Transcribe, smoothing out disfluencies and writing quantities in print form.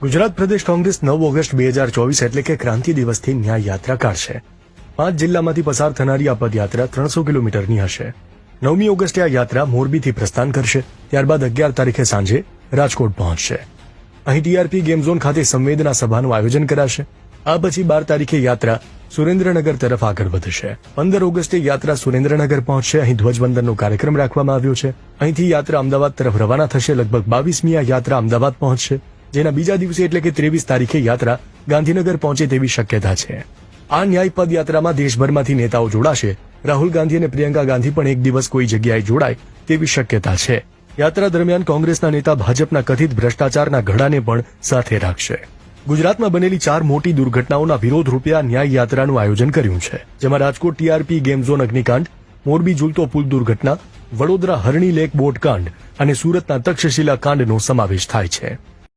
ગુજરાત પ્રદેશ Congress 9 August 2024 એટલે કે ક્રાંતિ દિવસથી ન્યાય યાત્રા કાઢશે। 5 જિલ્લામાંથી પસાર થનારી આ પદયાત્રા 300 કિલોમીટરની હશે। 9મી ઓગસ્ટે આ યાત્રા મોરબીથી પ્રસ્થાન કરશે, ત્યારબાદ 11 તારીખે સાંજે રાજકોટ પહોંચશે। અહીં ટીઆરપી ગેમ ઝોન ખાતે સંવેદના સભાનું આયોજન કરાશે। આ પછી 12 તારીખે યાત્રા સુરેન્દ્રનગર તરફ આગળ વધશે। 15 ઓગસ્ટે યાત્રા સુરેન્દ્રનગર પહોંચશે। અહીં ધ્વજવંદનનો કાર્યક્રમ રાખવામાં આવ્યો છે। અહીંથી યાત્રા અમદાવાદ તરફ રવાના થશે। લગભગ 22મી આ યાત્રા અમદાવાદ પહોંચશે, જેના બીજા દિવસે એટલે કે 23 તારીખે યાત્રા ગાંધીનગર પહોંચે તેવી શક્યતા છે। આ ન્યાય પદયાત્રામાં દેશભરમાંથી નેતાઓ જોડાશે। રાહુલ ગાંધી અને પ્રિયંકા ગાંધી પણ એક દિવસ કોઈ જગ્યાએ જોડાય તેવી શક્યતા છે। યાત્રા દરમિયાન કોંગ્રેસના નેતા ભાજપના કથિત ભ્રષ્ટાચારના ઘડાને પણ સાથે રાખશે। ગુજરાતમાં બનેલી 4 મોટી દુર્ઘટનાઓના વિરોધ રૂપે આ ન્યાય યાત્રાનું આયોજન કર્યું છે, જેમાં રાજકોટ ટીઆરપી ગેમ ઝોન અગ્નિકાંડ, મોરબી ઝૂલતો પુલ દુર્ઘટના, વડોદરા હરણી લેક બોટ કાંડ અને સુરતના તક્ષશિલા કાંડનો સમાવેશ થાય છે।